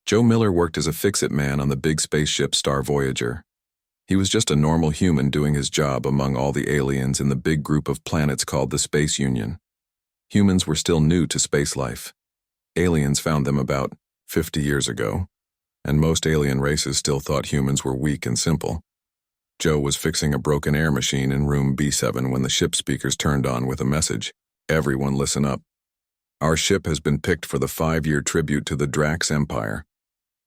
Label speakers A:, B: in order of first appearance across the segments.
A: Joe Miller worked as a fix-it man on the big spaceship Star Voyager. He was just a normal human doing his job among all the aliens in the big group of planets called the Space Union. Humans were still new to space life. Aliens found them about 50 years ago, and most alien races still thought humans were weak and simple. Joe was fixing a broken air machine in room B7 when the ship speakers turned on with a message. Everyone listen up. Our ship has been picked for the 5-year tribute to the Drax Empire.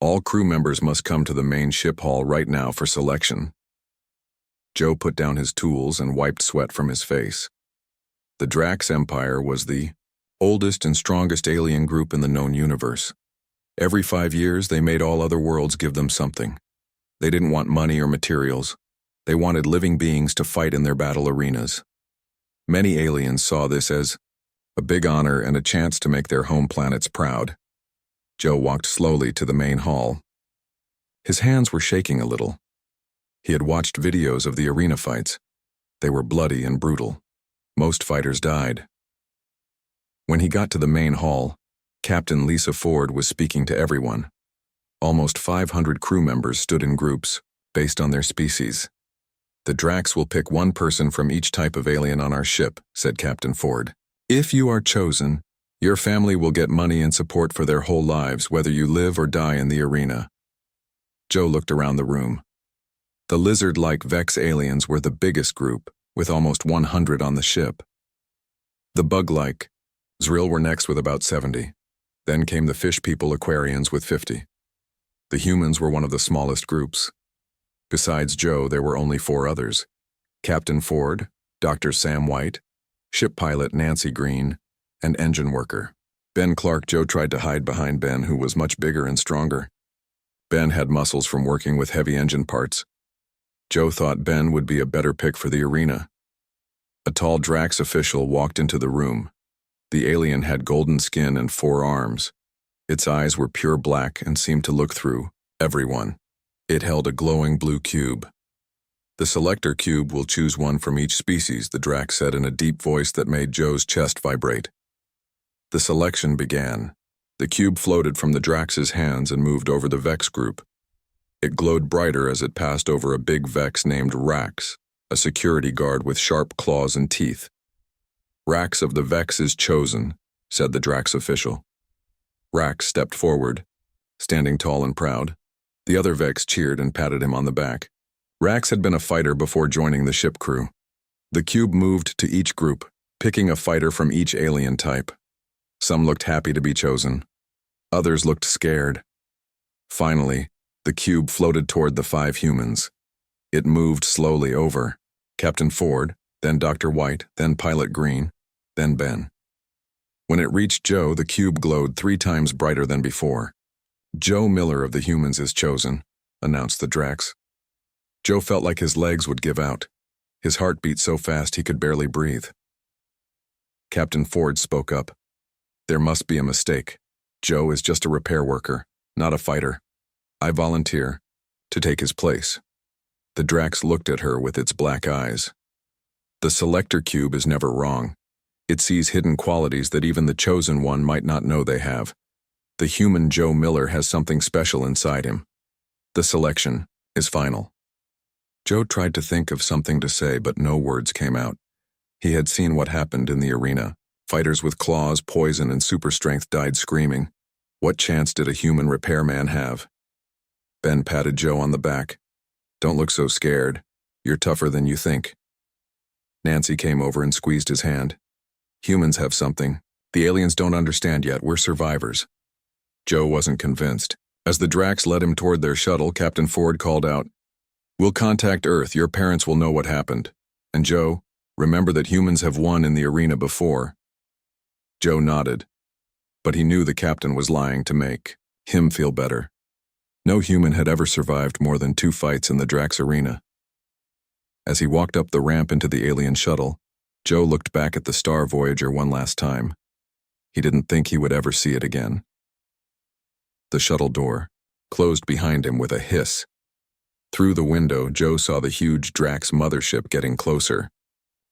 A: All crew members must come to the main ship hall right now for selection. Joe put down his tools and wiped sweat from his face. The Drax Empire was the oldest and strongest alien group in the known universe. Every 5 years, they made all other worlds give them something. They didn't want money or materials. They wanted living beings to fight in their battle arenas. Many aliens saw this as a big honor and a chance to make their home planets proud. Joe walked slowly to the main hall. His hands were shaking a little. He had watched videos of the arena fights. They were bloody and brutal. Most fighters died. When he got to the main hall, Captain Lisa Ford was speaking to everyone. Almost 500 crew members stood in groups, based on their species. The Drax will pick one person from each type of alien on our ship, said Captain Ford. If you are chosen, your family will get money and support for their whole lives, whether you live or die in the arena. Joe looked around the room. The lizard-like Vex aliens were the biggest group, with almost 100 on the ship. The bug-like Zrill were next with about 70. Then came the fish people Aquarians with 50. The humans were one of the smallest groups. Besides Joe, there were only 4 others: Captain Ford, Dr. Sam White, ship pilot Nancy Green, and engine worker Ben Clark. Joe tried to hide behind Ben, who was much bigger and stronger. Ben had muscles from working with heavy engine parts. Joe thought Ben would be a better pick for the arena. A tall Drax official walked into the room. The alien had golden skin and 4 arms. Its eyes were pure black and seemed to look through everyone. It held a glowing blue cube. The selector cube will choose one from each species, the Drax said in a deep voice that made Joe's chest vibrate. The selection began. The cube floated from the Drax's hands and moved over the Vex group. It glowed brighter as it passed over a big Vex named Rax, a security guard with sharp claws and teeth. Rax of the Vex is chosen, said the Drax official. Rax stepped forward, standing tall and proud. The other Vex cheered and patted him on the back. Rax had been a fighter before joining the ship crew. The cube moved to each group, picking a fighter from each alien type. Some looked happy to be chosen. Others looked scared. Finally, the cube floated toward the 5 humans. It moved slowly over. Captain Ford, then Dr. White, then Pilot Green, then Ben. When it reached Joe, the cube glowed 3 times brighter than before. Joe Miller of the humans is chosen, announced the Drax. Joe felt like his legs would give out. His heart beat so fast he could barely breathe. Captain Ford spoke up. There must be a mistake. Joe is just a repair worker, not a fighter. I volunteer to take his place. The Drax looked at her with its black eyes. The selector cube is never wrong. It sees hidden qualities that even the chosen one might not know they have. The human Joe Miller has something special inside him. The selection is final. Joe tried to think of something to say, but no words came out. He had seen what happened in the arena. Fighters with claws, poison, and super strength died screaming. What chance did a human repairman have? Ben patted Joe on the back. Don't look so scared. You're tougher than you think. Nancy came over and squeezed his hand. Humans have something. The aliens don't understand yet. We're survivors. Joe wasn't convinced. As the Drax led him toward their shuttle, Captain Ford called out, "We'll contact Earth. Your parents will know what happened. And Joe, remember that humans have won in the arena before." Joe nodded, but he knew the captain was lying to make him feel better. No human had ever survived more than 2 fights in the Drax arena. As he walked up the ramp into the alien shuttle, Joe looked back at the Star Voyager one last time. He didn't think he would ever see it again. The shuttle door closed behind him with a hiss. Through the window, Joe saw the huge Drax mothership getting closer.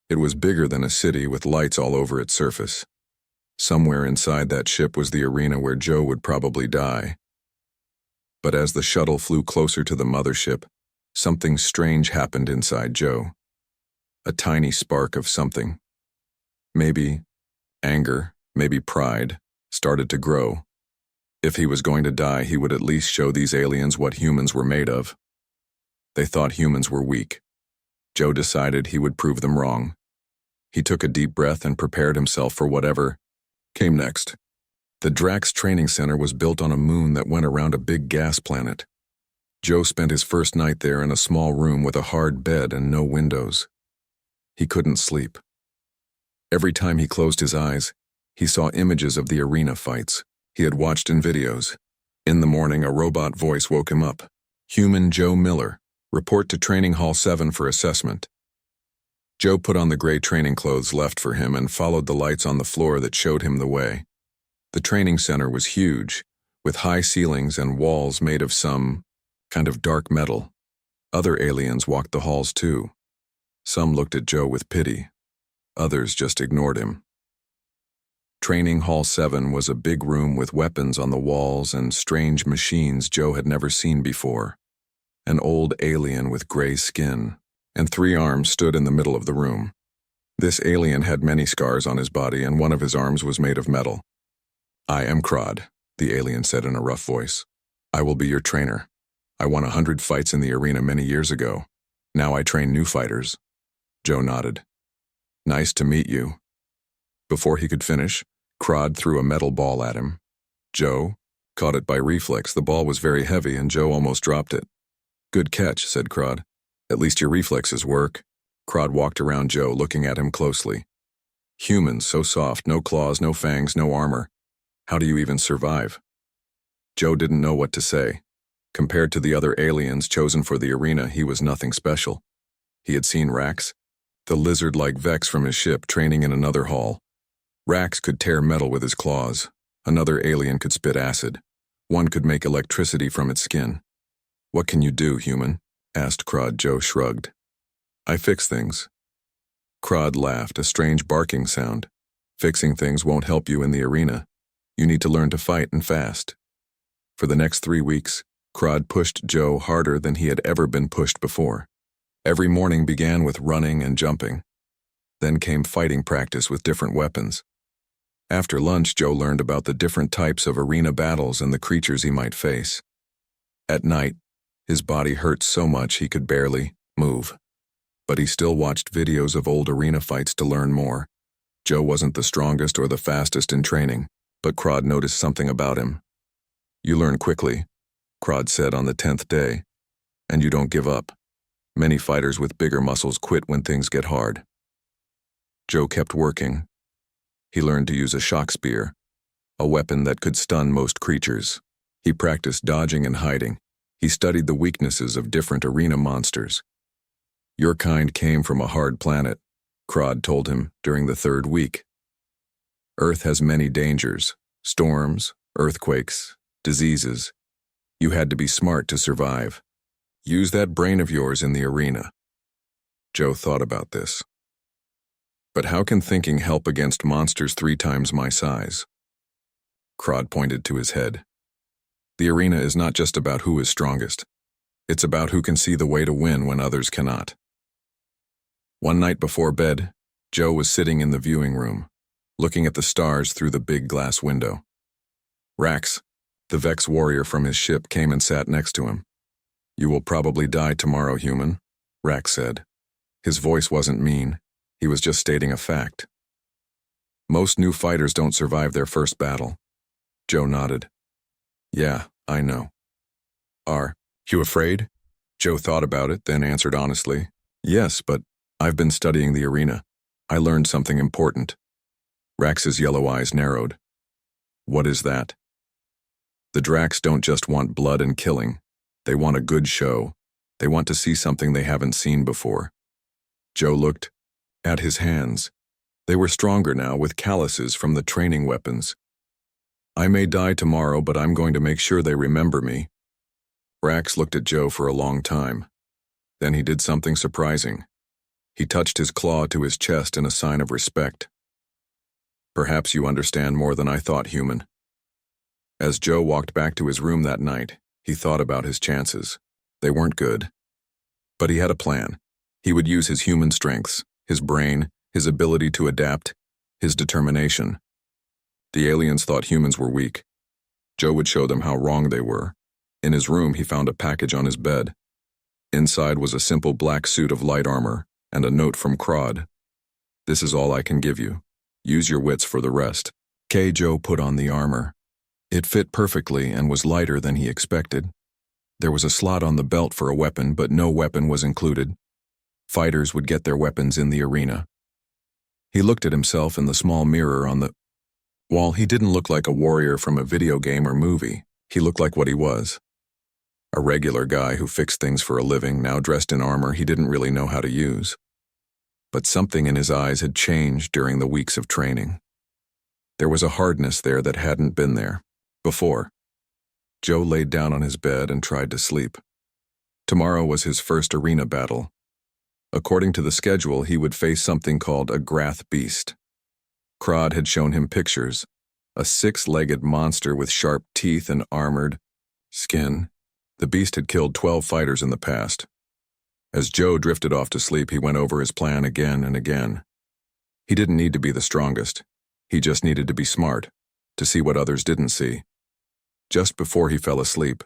A: It was bigger than a city with lights all over its surface. Somewhere inside that ship was the arena where Joe would probably die. But as the shuttle flew closer to the mothership, something strange happened inside Joe. A tiny spark of something. Maybe anger, maybe pride, started to grow. If he was going to die, he would at least show these aliens what humans were made of. They thought humans were weak. Joe decided he would prove them wrong. He took a deep breath and prepared himself for whatever came next. The Drax training center was built on a moon that went around a big gas planet. Joe spent his first night there in a small room with a hard bed and no windows. He couldn't sleep. Every time he closed his eyes, he saw images of the arena fights he had watched in videos. In the morning, a robot voice woke him up. Human Joe Miller, report to Training Hall 7 for assessment. Joe put on the gray training clothes left for him and followed the lights on the floor that showed him the way. The training center was huge, with high ceilings and walls made of some kind of dark metal. Other aliens walked the halls too. Some looked at Joe with pity. Others just ignored him. Training Hall 7 was a big room with weapons on the walls and strange machines Joe had never seen before. An old alien with gray skin and 3 arms stood in the middle of the room. This alien had many scars on his body and one of his arms was made of metal. I am Crod, the alien said in a rough voice. I will be your trainer. I won 100 fights in the arena many years ago. Now I train new fighters. Joe nodded. Nice to meet you. Before he could finish, Crod threw a metal ball at him. Joe caught it by reflex. The ball was very heavy and Joe almost dropped it. Good catch, said Crod. At least your reflexes work. Crod walked around Joe, looking at him closely. Humans, so soft, no claws, no fangs, no armor. How do you even survive? Joe didn't know what to say. Compared to the other aliens chosen for the arena, he was nothing special. He had seen Rax, the lizard-like Vex from his ship, training in another hall. Rax could tear metal with his claws. Another alien could spit acid. One could make electricity from its skin. What can you do, human? Asked Crod. Joe shrugged. I fix things. Crod laughed, a strange barking sound. Fixing things won't help you in the arena. You need to learn to fight and fast. For the next 3 weeks, Crod pushed Joe harder than he had ever been pushed before. Every morning began with running and jumping. Then came fighting practice with different weapons. After lunch, Joe learned about the different types of arena battles and the creatures he might face. At night, his body hurt so much he could barely move. But he still watched videos of old arena fights to learn more. Joe wasn't the strongest or the fastest in training, but Crod noticed something about him. You learn quickly, Crod said on the 10th day, and you don't give up. Many fighters with bigger muscles quit when things get hard. Joe kept working. He learned to use a shock spear, a weapon that could stun most creatures. He practiced dodging and hiding. He studied the weaknesses of different arena monsters. Your kind came from a hard planet, Crod told him during the 3rd week. Earth has many dangers, storms, earthquakes, diseases. You had to be smart to survive. Use that brain of yours in the arena. Joe thought about this. But how can thinking help against monsters 3 times my size? Crod pointed to his head. The arena is not just about who is strongest. It's about who can see the way to win when others cannot. One night before bed, Joe was sitting in the viewing room, looking at the stars through the big glass window. Rax, the Vex warrior from his ship, came and sat next to him. You will probably die tomorrow, human, Rax said. His voice wasn't mean. He was just stating a fact. Most new fighters don't survive their first battle. Joe nodded. Yeah, I know. Are you afraid? Joe thought about it, then answered honestly. Yes, but I've been studying the arena. I learned something important. Rax's yellow eyes narrowed. What is that? The Drax don't just want blood and killing. They want a good show. They want to see something they haven't seen before. Joe looked at his hands. They were stronger now, with calluses from the training weapons. I may die tomorrow, but I'm going to make sure they remember me. Rax looked at Joe for a long time. Then he did something surprising. He touched his claw to his chest in a sign of respect. Perhaps you understand more than I thought, human. As Joe walked back to his room that night, He thought about his chances. They weren't good. But he had a plan. He would use his human strengths, his brain, his ability to adapt, his determination. The aliens thought humans were weak. Joe would show them how wrong they were. In his room, he found a package on his bed. Inside was a simple black suit of light armor and a note from Crod. "This is all I can give you. Use your wits for the rest." Joe put on the armor. It fit perfectly and was lighter than he expected. There was a slot on the belt for a weapon, but no weapon was included. Fighters would get their weapons in the arena. He looked at himself in the small mirror on the wall. He didn't look like a warrior from a video game or movie. He looked like what he was. A regular guy who fixed things for a living, now dressed in armor he didn't really know how to use. But something in his eyes had changed during the weeks of training. There was a hardness there that hadn't been there before. Joe laid down on his bed and tried to sleep. Tomorrow was his first arena battle. According to the schedule, he would face something called a Grath Beast. Crod had shown him pictures, a 6-legged monster with sharp teeth and armored skin. The beast had killed 12 fighters in the past. As Joe drifted off to sleep, he went over his plan again and again. He didn't need to be the strongest. He just needed to be smart, to see what others didn't see. Just before he fell asleep,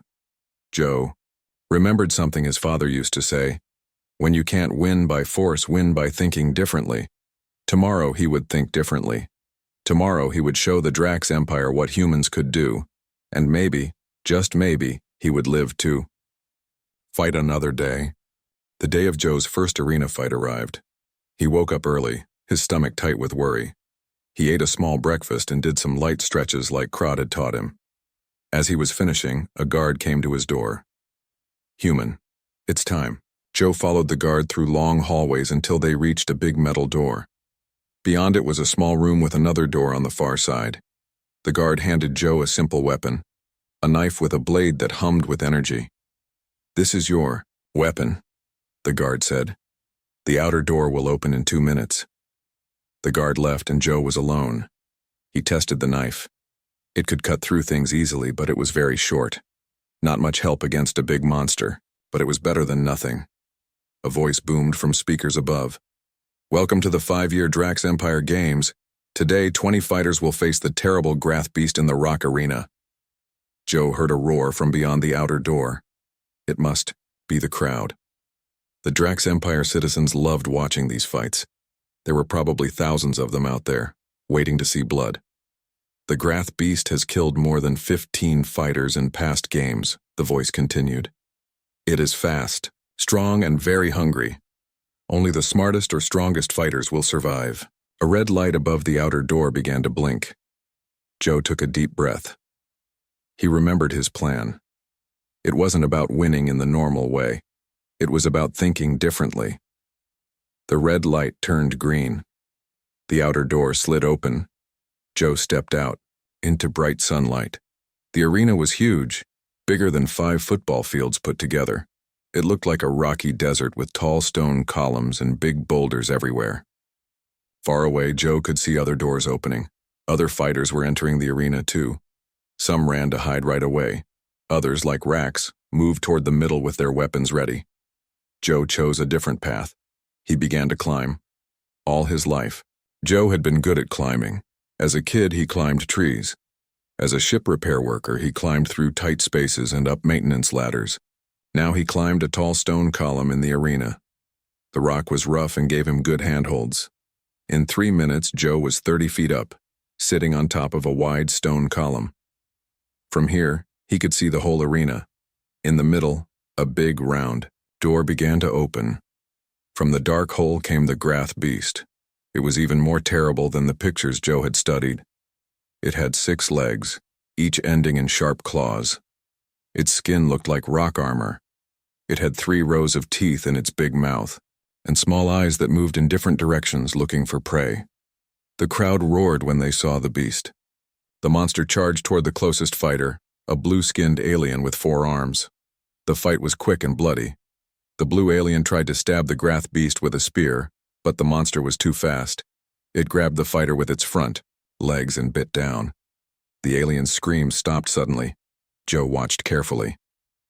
A: Joe remembered something his father used to say: "When you can't win by force, win by thinking differently." Tomorrow he would think differently. Tomorrow he would show the Drax Empire what humans could do, and maybe, just maybe, he would live to fight another day. The day of Joe's first arena fight arrived. He woke up early, his stomach tight with worry. He ate a small breakfast and did some light stretches like Crod had taught him. As he was finishing, a guard came to his door. "Human, it's time." Joe followed the guard through long hallways until they reached a big metal door. Beyond it was a small room with another door on the far side. The guard handed Joe a simple weapon, a knife with a blade that hummed with energy. "This is your weapon," the guard said. "The outer door will open in 2 minutes." The guard left and Joe was alone. He tested the knife. It could cut through things easily, but it was very short. Not much help against a big monster, but it was better than nothing. A voice boomed from speakers above. "Welcome to the 5-year Drax Empire Games. Today, 20 fighters will face the terrible Grath Beast in the Rock Arena." Joe heard a roar from beyond the outer door. It must be the crowd. The Drax Empire citizens loved watching these fights. There were probably thousands of them out there, waiting to see blood. "The Grath Beast has killed more than 15 fighters in past games," the voice continued. "It is fast, strong, and very hungry. Only the smartest or strongest fighters will survive." A red light above the outer door began to blink. Joe took a deep breath. He remembered his plan. It wasn't about winning in the normal way. It was about thinking differently. The red light turned green. The outer door slid open. Joe stepped out, into bright sunlight. The arena was huge, bigger than 5 football fields put together. It looked like a rocky desert with tall stone columns and big boulders everywhere. Far away, Joe could see other doors opening. Other fighters were entering the arena too. Some ran to hide right away. Others, like Rax, moved toward the middle with their weapons ready. Joe chose a different path. He began to climb. All his life, Joe had been good at climbing. As a kid, he climbed trees. As a ship repair worker, he climbed through tight spaces and up maintenance ladders. Now he climbed a tall stone column in the arena. The rock was rough and gave him good handholds. In 3 minutes, Joe was 30 feet up, sitting on top of a wide stone column. From here, he could see the whole arena. In the middle, a big round door began to open. From the dark hole came the Grath Beast. It was even more terrible than the pictures Joe had studied. It had 6 legs, each ending in sharp claws. Its skin looked like rock armor. It had 3 rows of teeth in its big mouth, and small eyes that moved in different directions looking for prey. The crowd roared when they saw the beast. The monster charged toward the closest fighter, a blue-skinned alien with 4 arms. The fight was quick and bloody. The blue alien tried to stab the Grath Beast with a spear, but the monster was too fast. It grabbed the fighter with its front legs and bit down. The alien's scream stopped suddenly. Joe watched carefully.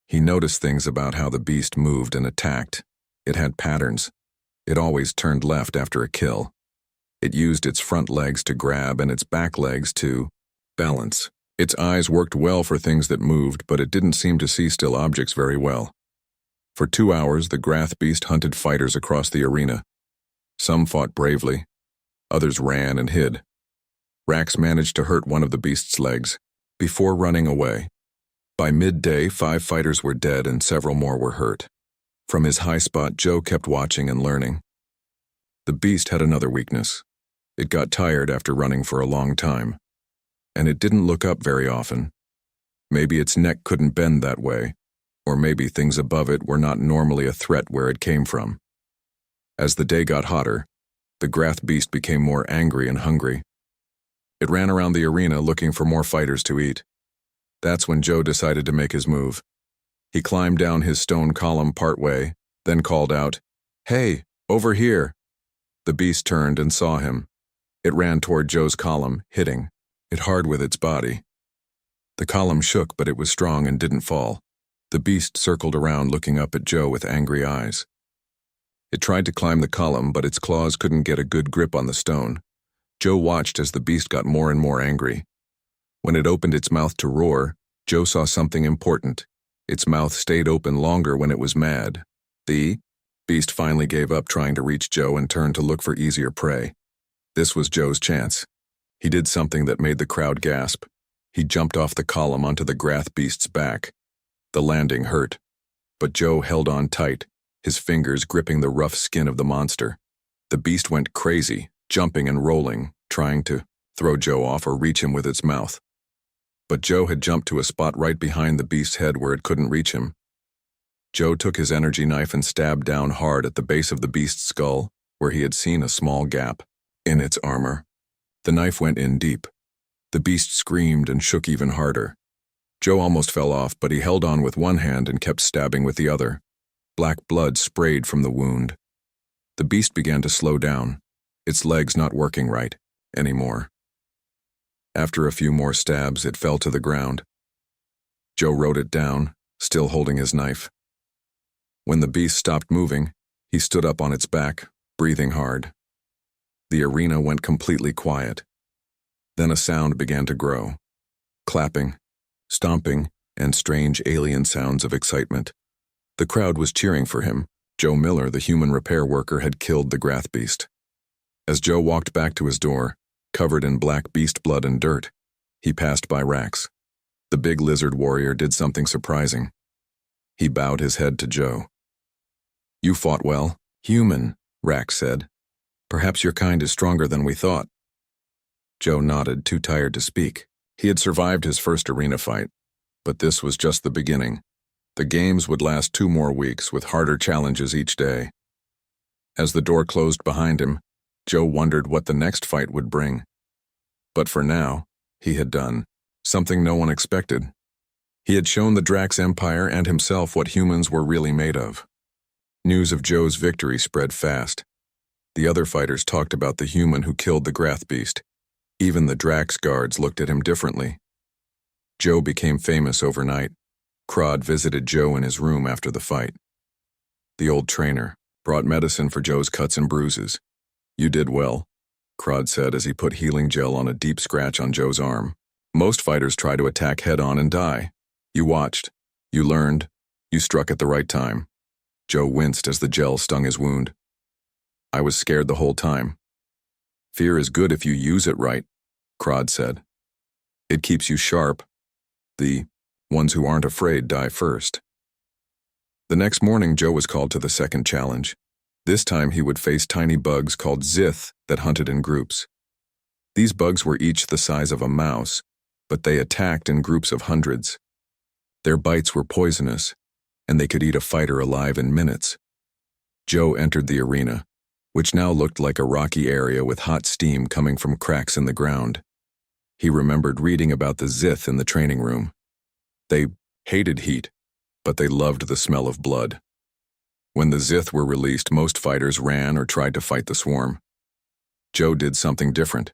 A: He noticed things about how the beast moved and attacked. It had patterns. It always turned left after a kill. It used its front legs to grab and its back legs to balance. Its eyes worked well for things that moved, but it didn't seem to see still objects very well. For 2 hours, the Grath beast hunted fighters across the arena. Some fought bravely. Others ran and hid. Rax managed to hurt one of the beast's legs before running away. By midday, 5 fighters were dead and several more were hurt. From his high spot, Joe kept watching and learning. The beast had another weakness. It got tired after running for a long time. And it didn't look up very often. Maybe its neck couldn't bend that way, or maybe things above it were not normally a threat where it came from. As the day got hotter, the Grath beast became more angry and hungry. It ran around the arena looking for more fighters to eat. That's when Joe decided to make his move. He climbed down his stone column partway, then called out, "Hey, over here!" The beast turned and saw him. It ran toward Joe's column, hitting it hard with its body. The column shook, but it was strong and didn't fall. The beast circled around looking up at Joe with angry eyes. It tried to climb the column, but its claws couldn't get a good grip on the stone. Joe watched as the beast got more and more angry. When it opened its mouth to roar, Joe saw something important. Its mouth stayed open longer when it was mad. The beast finally gave up trying to reach Joe and turned to look for easier prey. This was Joe's chance. He did something that made the crowd gasp. He jumped off the column onto the Grath beast's back. The landing hurt, but Joe held on tight, his fingers gripping the rough skin of the monster. The beast went crazy, jumping and rolling, trying to throw Joe off or reach him with its mouth. But Joe had jumped to a spot right behind the beast's head where it couldn't reach him. Joe took his energy knife and stabbed down hard at the base of the beast's skull, where he had seen a small gap in its armor. The knife went in deep. The beast screamed and shook even harder. Joe almost fell off, but he held on with one hand and kept stabbing with the other. Black blood sprayed from the wound. The beast began to slow down, its legs not working right anymore. After a few more stabs, it fell to the ground. Joe wrote it down, still holding his knife. When the beast stopped moving, he stood up on its back, breathing hard. The arena went completely quiet. Then a sound began to grow. Clapping, stomping, and strange alien sounds of excitement. The crowd was cheering for him. Joe Miller, the human repair worker, had killed the Grath beast. As Joe walked back to his door, covered in black beast blood and dirt, he passed by Rax. The big lizard warrior did something surprising. He bowed his head to Joe. "You fought well, human," Rax said. "Perhaps your kind is stronger than we thought." Joe nodded, too tired to speak. He had survived his first arena fight, but this was just the beginning. The games would last 2 more weeks, with harder challenges each day. As the door closed behind him, Joe wondered what the next fight would bring. But for now, he had done something no one expected. He had shown the Drax Empire and himself what humans were really made of. News of Joe's victory spread fast. The other fighters talked about the human who killed the Grath beast. Even the Drax guards looked at him differently. Joe became famous overnight. Crod visited Joe in his room after the fight. The old trainer brought medicine for Joe's cuts and bruises. "You did well," Crod said as he put healing gel on a deep scratch on Joe's arm. "Most fighters try to attack head-on and die. You watched. You learned. You struck at the right time." Joe winced as the gel stung his wound. "I was scared the whole time." "Fear is good if you use it right," Crod said. "It keeps you sharp. The ones who aren't afraid die first." The next morning, Joe was called to the second challenge. This time he would face tiny bugs called Zith that hunted in groups. These bugs were each the size of a mouse, but they attacked in groups of hundreds. Their bites were poisonous, and they could eat a fighter alive in minutes. Joe entered the arena, which now looked like a rocky area with hot steam coming from cracks in the ground. He remembered reading about the Zith in the training room. They hated heat, but they loved the smell of blood. When the Zith were released, most fighters ran or tried to fight the swarm. Joe did something different.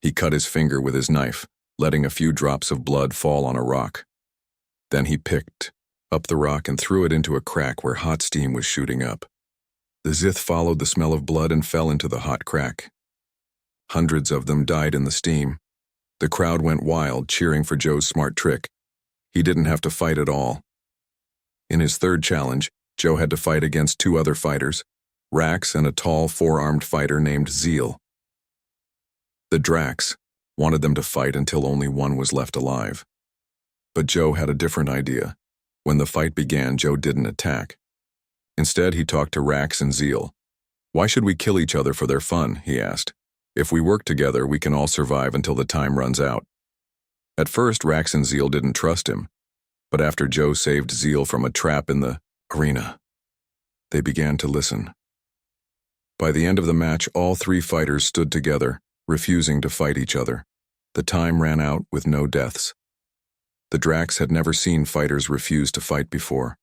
A: He cut his finger with his knife, letting a few drops of blood fall on a rock. Then he picked up the rock and threw it into a crack where hot steam was shooting up. The Zith followed the smell of blood and fell into the hot crack. Hundreds of them died in the steam. The crowd went wild, cheering for Joe's smart trick. He didn't have to fight at all. In his third challenge, Joe had to fight against two other fighters, Rax and a tall, four-armed fighter named Zeal. The Drax wanted them to fight until only one was left alive. But Joe had a different idea. When the fight began, Joe didn't attack. Instead, he talked to Rax and Zeal. "Why should we kill each other for their fun?" he asked. "If we work together, we can all survive until the time runs out." At first, Rax and Zeal didn't trust him, but after Joe saved Zeal from a trap in the arena, they began to listen. By the end of the match, all three fighters stood together, refusing to fight each other. The time ran out with no deaths. The Drax had never seen fighters refuse to fight before.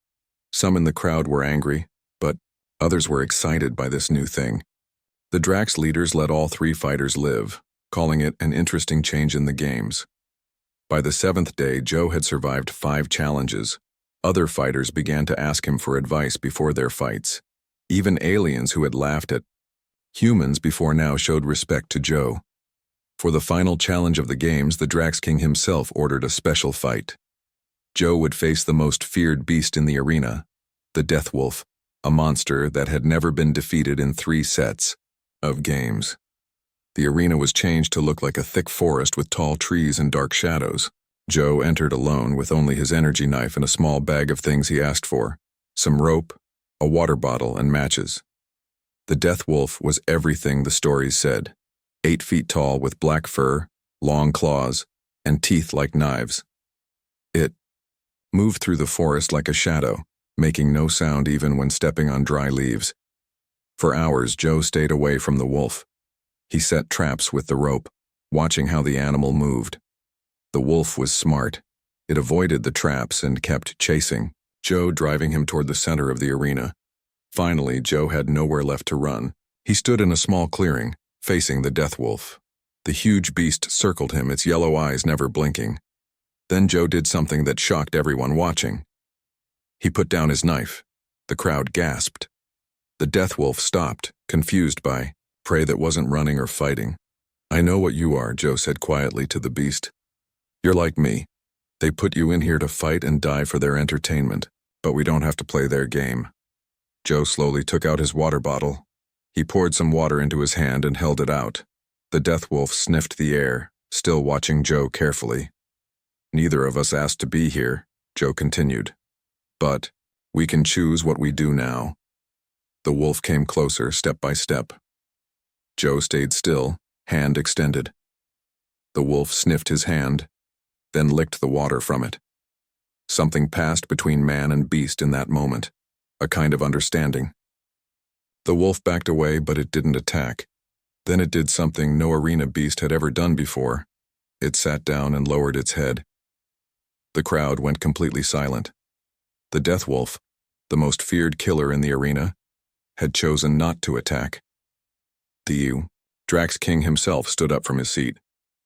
A: Some in the crowd were angry, but others were excited by this new thing. The Drax leaders let all three fighters live, calling it an interesting change in the games. By the seventh day, Joe had survived 5 challenges. Other fighters began to ask him for advice before their fights. Even aliens who had laughed at humans before now showed respect to Joe. For the final challenge of the games, the Drax King himself ordered a special fight. Joe would face the most feared beast in the arena, the Death Wolf, a monster that had never been defeated in 3 sets of games. The arena was changed to look like a thick forest with tall trees and dark shadows. Joe entered alone with only his energy knife and a small bag of things he asked for: some rope, a water bottle, and matches. The Death Wolf was everything the stories said: 8 feet tall with black fur, long claws, and teeth like knives. It moved through the forest like a shadow, making no sound even when stepping on dry leaves. For hours, Joe stayed away from the wolf. He set traps with the rope, watching how the animal moved. The wolf was smart. It avoided the traps and kept chasing, Joe driving him toward the center of the arena. Finally, Joe had nowhere left to run. He stood in a small clearing, facing the Death Wolf. The huge beast circled him, its yellow eyes never blinking. Then Joe did something that shocked everyone watching. He put down his knife. The crowd gasped. The Death Wolf stopped, confused by prey that wasn't running or fighting. "I know what you are," Joe said quietly to the beast. "You're like me. They put you in here to fight and die for their entertainment, but we don't have to play their game." Joe slowly took out his water bottle. He poured some water into his hand and held it out. The Death Wolf sniffed the air, still watching Joe carefully. "Neither of us asked to be here," Joe continued. "But we can choose what we do now." The wolf came closer, step by step. Joe stayed still, hand extended. The wolf sniffed his hand, then licked the water from it. Something passed between man and beast in that moment, a kind of understanding. The wolf backed away, but it didn't attack. Then it did something no arena beast had ever done before. It sat down and lowered its head. The crowd went completely silent. The Death Wolf, the most feared killer in the arena, had chosen not to attack. The Drax King himself stood up from his seat.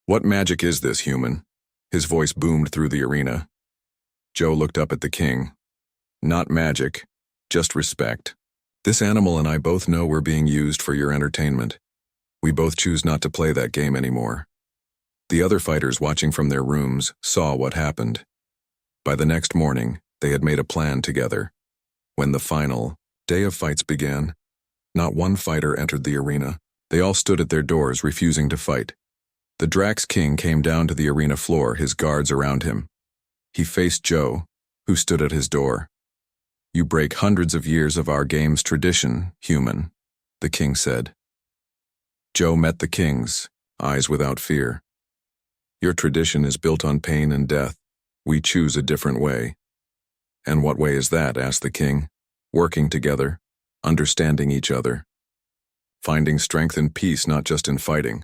A: "What magic is this, human?" His voice boomed through the arena. Joe looked up at the king. "Not magic, just respect. This animal and I both know we're being used for your entertainment. We both choose not to play that game anymore." The other fighters watching from their rooms saw what happened. By the next morning, they had made a plan together. When the final day of fights began, not one fighter entered the arena. They all stood at their doors, refusing to fight. The Drax King came down to the arena floor, his guards around him. He faced Joe, who stood at his door. "You break hundreds of years of our game's tradition, human," the king said. Joe met the king's eyes without fear. "Your tradition is built on pain and death. We choose a different way." "And what way is that?" asked the king. "Working together, understanding each other, finding strength in peace, not just in fighting."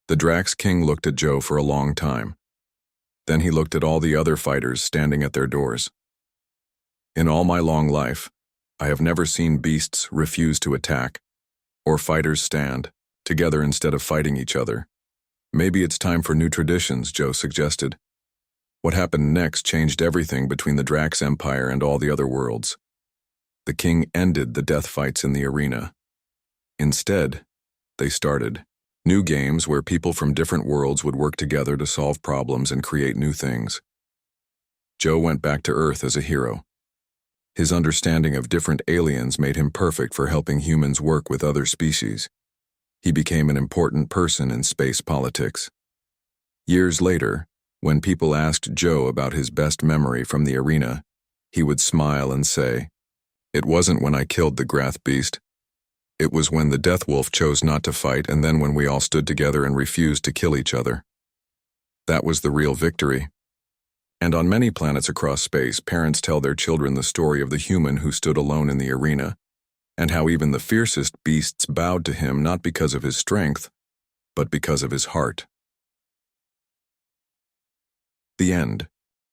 A: The Drax King looked at Joe for a long time. Then he looked at all the other fighters standing at their doors. "In all my long life, I have never seen beasts refuse to attack, or fighters stand together instead of fighting each other. Maybe it's time for new traditions," Joe suggested. What happened next changed everything between the Drax Empire and all the other worlds. The king ended the death fights in the arena. Instead, they started new games where people from different worlds would work together to solve problems and create new things. Joe went back to Earth as a hero. His understanding of different aliens made him perfect for helping humans work with other species. He became an important person in space politics. Years later, when people asked Joe about his best memory from the arena, he would smile and say, "It wasn't when I killed the Grath Beast. It was when the Death Wolf chose not to fight, and then when we all stood together and refused to kill each other. That was the real victory." And on many planets across space, parents tell their children the story of the human who stood alone in the arena, and how even the fiercest beasts bowed to him not because of his strength, but because of his heart. The end.